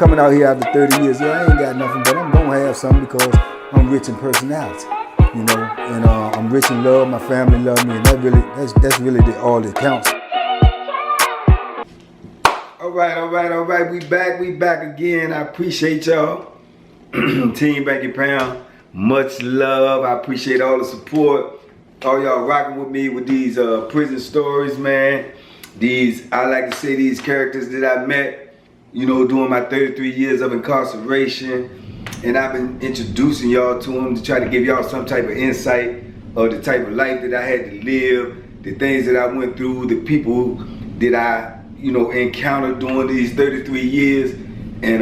coming out here after 30 years, yeah, I ain't got nothing, but I'm gonna have something because I'm rich in personality, you know, and I'm rich in love. My family love me, and that's really all that counts. All right. We back again. I appreciate y'all. Team Banky Pound, much love. I appreciate all the support. All y'all rocking with me with these prison stories, man. I like to say, these characters that I met, you know, during my 33 years of incarceration. And I've been introducing y'all to them to try to give y'all some type of insight of the type of life that I had to live, the things that I went through, the people that I, you know, encountered during these 33 years. And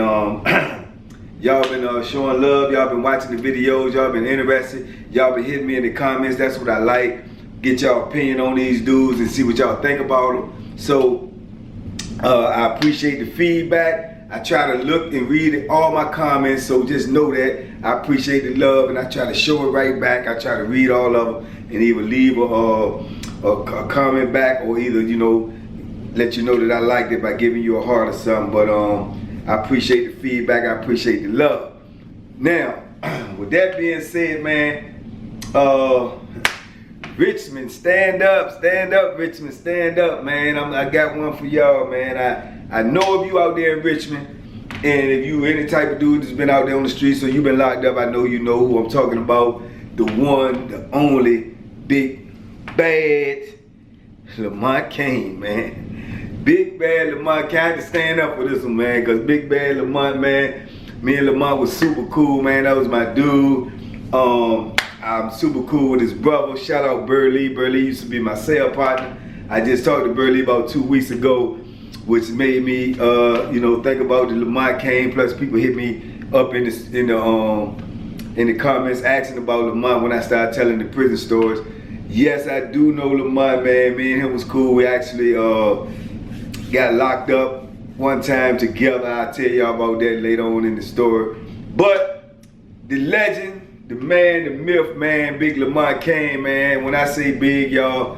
y'all been showing love, y'all been watching the videos, y'all been interested, y'all been hitting me in the comments. That's what I like. Get y'all opinion on these dudes and see what y'all think about them. So I appreciate the feedback. I try to look and read all my comments, so just know that I appreciate the love, and I try to show it right back. I try to read all of them and either leave a comment back, or either, you know, let you know that I liked it by giving you a heart or something. But I appreciate the feedback. I appreciate the love. Now, with that being said, man, Richmond, stand up, Richmond, stand up, man. I got one for y'all, man. I know of you out there in Richmond, and if you any type of dude that's been out there on the streets, or you've been locked up, I know you know who I'm talking about. The one, the only, big, bad Lamont Cain, man. Big bad Lamont Cain. I had to stand up for this one, man, because big bad Lamont, man, me and Lamont was super cool, man. That was my dude. I'm super cool with his brother. Shout out Burley. Burley used to be my cell partner. I just talked to Burley about 2 weeks ago, which made me, you know, think about the Lamont Cain. Plus, people hit me up in the comments asking about Lamont when I started telling the prison stories. Yes, I do know Lamont, man. Me and him was cool. We actually got locked up one time together. I'll tell y'all about that later on in the story. But the legend, the man, the myth, man, big Lamont Cain, man. When I say big, y'all,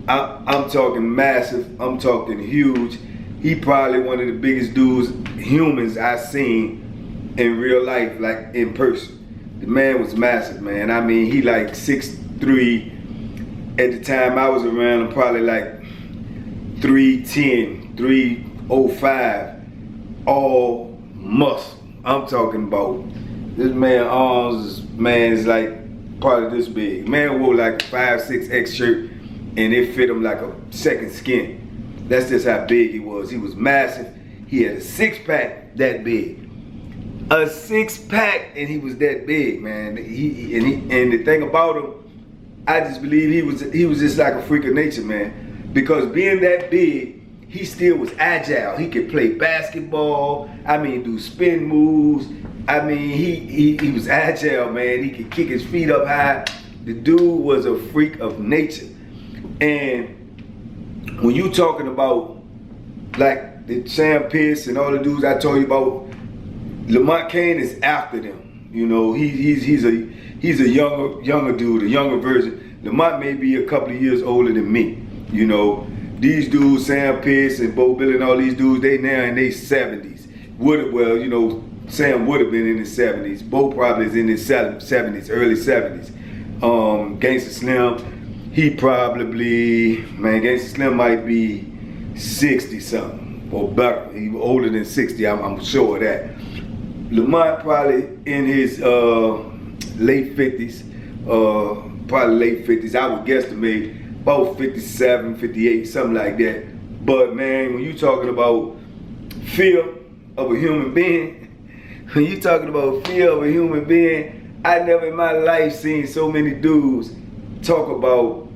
I'm talking massive. I'm talking huge. He probably one of the biggest dudes, humans I've seen in real life, like in person. The man was massive, man. I mean, he like 6'3". At the time I was around him, probably like 310, 305, all muscle. I'm talking about this man arms, man, is like probably this big. Man wore like a 5'6" shirt, and it fit him like a second skin. That's just how big he was. He was massive. He had a six-pack that big. A six-pack, and he was that big, man. And the thing about him, I just believe he was just like a freak of nature, man. Because being that big, he still was agile. He could play basketball. I mean, do spin moves. I mean, he was agile, man. He could kick his feet up high. The dude was a freak of nature. And when you talking about like the Sam Pierce and all the dudes I told you about, Lamont Cain is after them. You know, he's a younger dude, a younger version. Lamont may be a couple of years older than me. You know, these dudes, Sam Pierce and Bo Billy and all these dudes, they now in their 70s. Well, you know, Sam would have been in his 70s. Bo probably is in his 70s, early 70s. Gangsta Slim, he probably, man, Gangsta Slim might be 60 something or better. He was older than 60, I'm sure of that. Lamont probably in his late 50s, probably late 50s. I would guesstimate about 57, 58, something like that. But man, when you talking about fear of a human being, when you talking about fear of a human being, I never in my life seen so many dudes talk about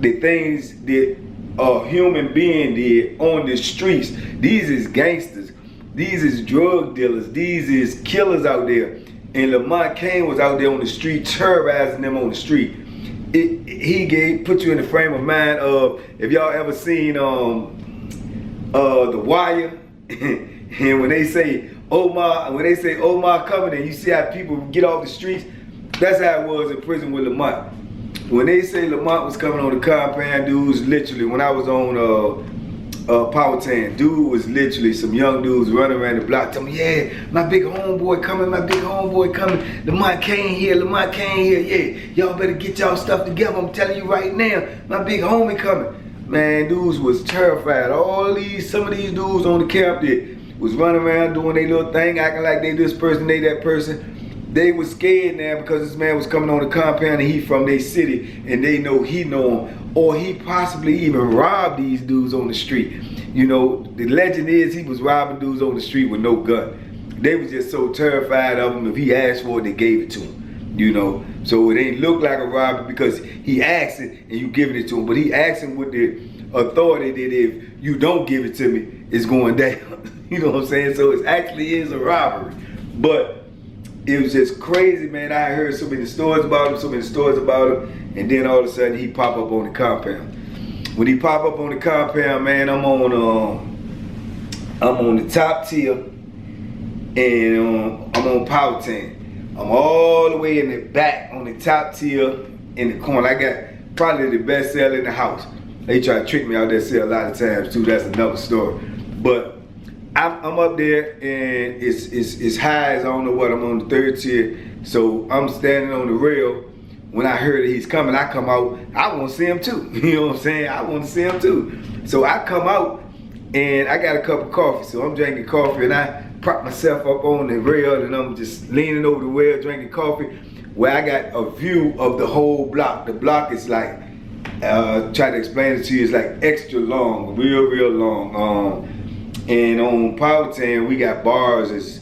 the things that a human being did on the streets. These is gangsters. These is drug dealers. These is killers out there. And Lamont Cain was out there on the street, terrorizing them on the street. He put you in the frame of mind of, if y'all ever seen The Wire, and when they say Omar coming, and you see how people get off the streets, that's how it was in prison with Lamont. When they say Lamont was coming on the compound, dudes, literally, when I was on Powhatan. Dude was literally some young dudes running around the block telling me, yeah, my big homeboy coming, Lamont Cain here, yeah. Y'all better get y'all stuff together. I'm telling you right now, my big homie coming. Man, dudes was terrified. Some of these dudes on the camp that was running around doing their little thing, acting like they this person, they that person. They was scared now because this man was coming on the compound and he from their city and they know he know him. Or he possibly even robbed these dudes on the street. You know, the legend is he was robbing dudes on the street with no gun. They was just so terrified of him. If he asked for it, they gave it to him. You know, so it ain't look like a robbery because he asked it and you giving it to him. But he asking with the authority that if you don't give it to me, it's going down. You know what I'm saying? So it actually is a robbery. But it was just crazy, man. I heard so many stories about him, and then all of a sudden he pop up on the compound. When he pop up on the compound, man, I'm on the top tier, and I'm on Powhatan. I'm all the way in the back on the top tier in the corner. I got probably the best cell in the house. They try to trick me out that cell a lot of times too. That's another story. But I'm up there and it's high as I don't know what. I'm on the third tier, so I'm standing on the rail. When I heard that he's coming, I come out. I want to see him too. You know what I'm saying? I want to see him too. So I come out and I got a cup of coffee. So I'm drinking coffee and I prop myself up on the rail and I'm just leaning over the rail drinking coffee. Where I got a view of the whole block. The block is like, try to explain it to you. It's like extra long, real long. And on Powhatan, we got bars as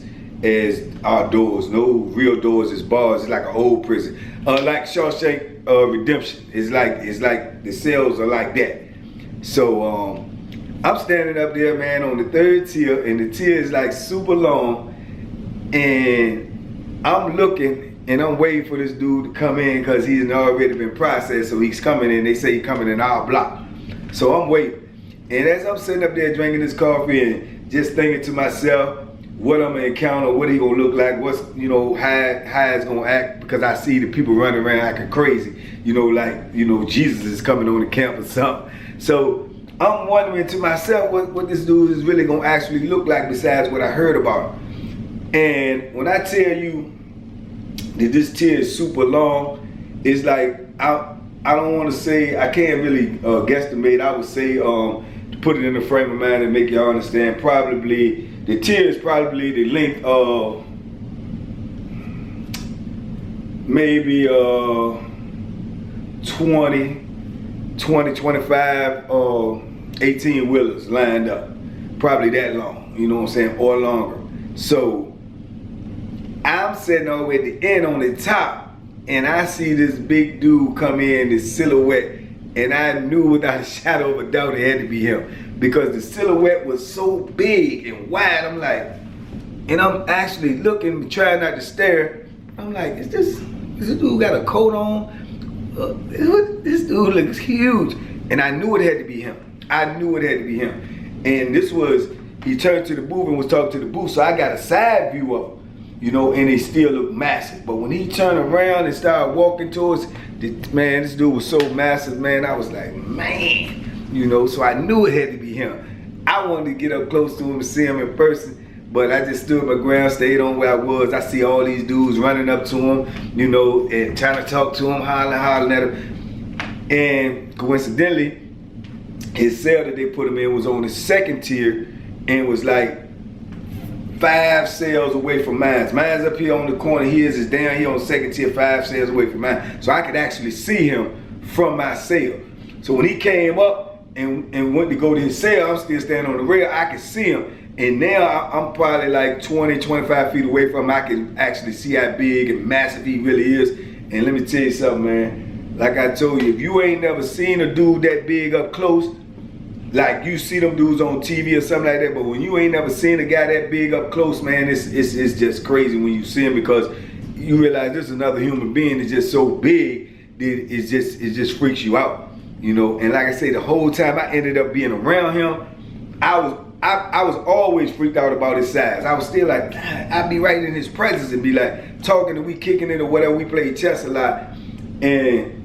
our doors. No real doors as bars. It's like an old prison. Like Shawshank Redemption. It's like the cells are like that. So I'm standing up there, man, on the third tier, and the tier is like super long. And I'm looking and I'm waiting for this dude to come in because he's already been processed. So he's coming in. They say he's coming in our block. So I'm waiting. And as I'm sitting up there drinking this coffee and just thinking to myself, what I'm gonna encounter, what he gonna look like, what's, you know, how it's gonna act, because I see the people running around acting crazy, you know, like, you know, Jesus is coming on the camp or something. So I'm wondering to myself what this dude is really gonna actually look like besides what I heard about him. And when I tell you that this tier is super long, it's like, I don't want to say, I can't really guesstimate. I would say, to put it in the frame of mind and make y'all understand, probably, the tier is probably the length of maybe 20, 25, 18 wheelers lined up. Probably that long, you know what I'm saying, or longer. So, I'm sitting over at the end on the top, and I see this big dude come in, this silhouette, and I knew without a shadow of a doubt it had to be him, because the silhouette was so big and wide. I'm like, and I'm actually looking, trying not to stare. I'm like, is this dude got a coat on? This dude looks huge. And I knew it had to be him. And this was, he turned to the booth and was talking to the booth, so I got a side view of him. You know, and he still looked massive. But when he turned around and started walking towards, man, this dude was so massive, man. I was like, man, you know, so I knew it had to be him. I wanted to get up close to him and see him in person, but I just stood my ground, stayed on where I was. I see all these dudes running up to him, you know, and trying to talk to him, hollering at him. And coincidentally, his cell that they put him in was on the second tier and was like 5 cells away from mine. Mine's up here on the corner, his is down here on the second tier, 5 cells away from mine. So I could actually see him from my cell. So when he came up and went to go to his cell, I'm still standing on the rail, I could see him. And now I'm probably like 20, 25 feet away from him. I can actually see how big and massive he really is. And let me tell you something, man. Like I told you, if you ain't never seen a dude that big up close, like you see them dudes on TV or something like that, but when you ain't never seen a guy that big up close, man, it's just crazy when you see him, because you realize this is another human being that's just so big that it just freaks you out, you know. And like I say, the whole time I ended up being around him, I was always freaked out about his size. I was still like, I'd be right in his presence and be like talking and we kicking it or whatever. We played chess a lot, and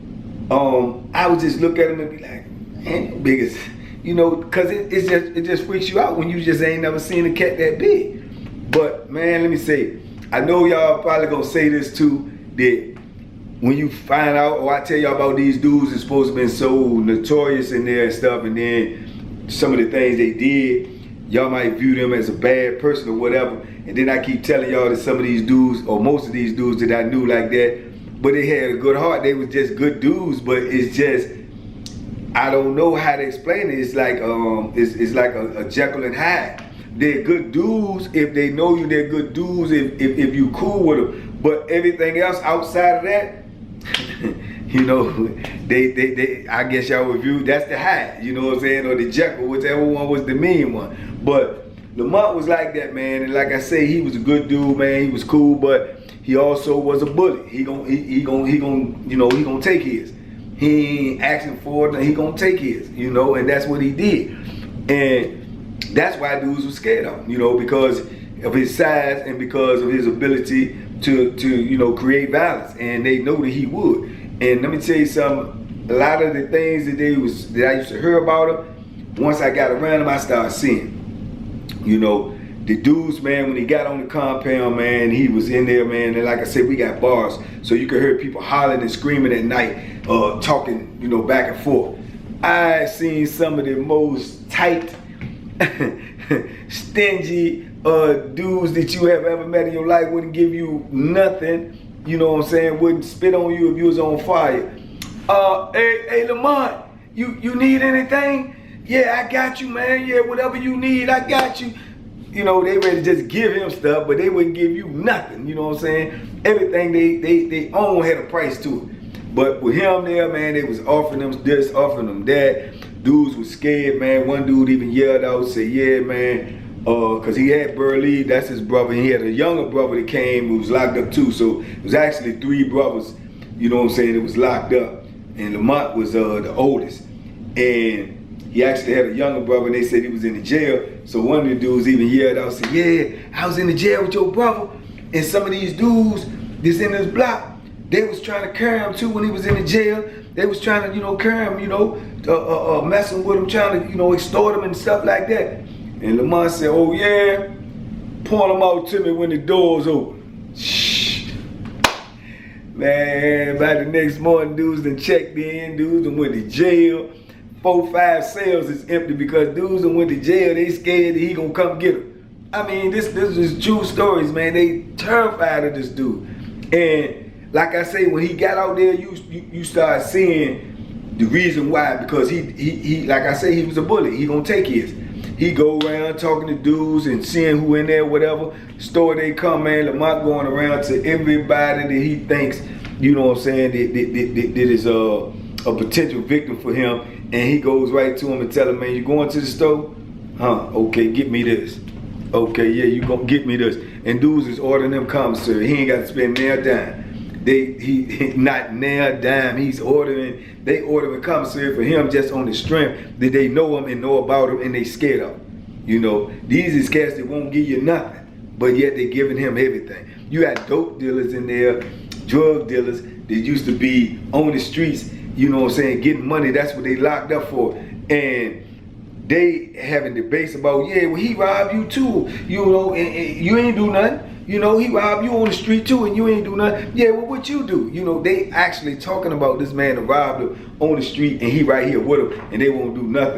I would just look at him and be like, man, you know, because it just freaks you out when you just ain't never seen a cat that big. But man, let me say, I know y'all probably gonna say this too, that when you find out, or I tell y'all about these dudes that's supposed to have been so notorious in there and stuff, and then some of the things they did, y'all might view them as a bad person or whatever. And then I keep telling y'all that some of these dudes, or most of these dudes that I knew like that, but they had a good heart. They was just good dudes, but it's just, I don't know how to explain it. It's like it's like a Jekyll and Hyde. They're good dudes if they know you. They're good dudes if you cool with them. But everything else outside of that, you know, they I guess y'all would view that's the Hyde, you know what I'm saying, or the Jekyll, whichever one was the mean one. But Lamont was like that, man, and like I say, he was a good dude, man. He was cool, but he also was a bully. He gon' you know, he gonna take his. He ain't asking for it, and he gonna take his, you know, and that's what he did. And that's why dudes were scared of him, you know, because of his size and because of his ability to you know, create violence, and they know that he would. And let me tell you something, a lot of the things that I used to hear about him, once I got around him, I started seeing. You know, the dudes, man, when he got on the compound, man, he was in there, man, and like I said, we got bars, so you could hear people hollering and screaming at night, talking, you know, back and forth. I seen some of the most tight, stingy dudes that you have ever met in your life. Wouldn't give you nothing, you know what I'm saying, wouldn't spit on you if you was on fire. Hey Lamont, you need anything? Yeah, I got you, man. Yeah, whatever you need, I got you. You know, they ready to just give him stuff, but they wouldn't give you nothing, you know what I'm saying? Everything they own had a price to it. But with him there, man, they was offering them this, offering them that. Dudes was scared, man. One dude even yelled out, said, yeah, man, because he had Burley, that's his brother. He had a younger brother that came who was locked up too. So it was actually 3 brothers, you know what I'm saying, that was locked up. And Lamont was the oldest. And he actually had a younger brother, and they said he was in the jail. So one of the dudes even yelled out, said, yeah, I was in the jail with your brother. And some of these dudes that's in this block, they was trying to carry him too when he was in the jail. They was trying to, you know, carry him, you know, messing with him, trying to, you know, extort him and stuff like that. And Lamont said, oh yeah, point them out to me when the door's open. Shh. Man, by the next morning, dudes done checked in, dudes done went to jail. 4, 5 cells is empty because dudes that went to jail, they scared that he gonna come get them. I mean, this is true stories, man. They terrified of this dude. And like I say, when he got out there, you start seeing the reason why, because he like I say, he was a bully. He gonna take his. He go around talking to dudes and seeing who in there, whatever store they come, man. Lamont going around to everybody that he thinks, you know what I'm saying, that is a potential victim for him. And he goes right to him and tell him, man, you going to the store? Huh, okay, get me this. Okay, yeah, you gonna get me this. And dudes is ordering them commissary. He ain't got to spend nail dime. He not nail dime. He's ordering, they ordering commissary for him just on the strength that they know him and know about him and they scared of him. You know, these is cats that won't give you nothing, but yet they giving him everything. You got dope dealers in there, drug dealers that used to be on the streets, you know what I'm saying, getting money. That's what they locked up for. And they having debates about, yeah, well, he robbed you too, you know, and you ain't do nothing. You know, he robbed you on the street too and you ain't do nothing. Yeah, well, what you do? You know, they actually talking about this man that robbed him on the street and he right here with him and they won't do nothing.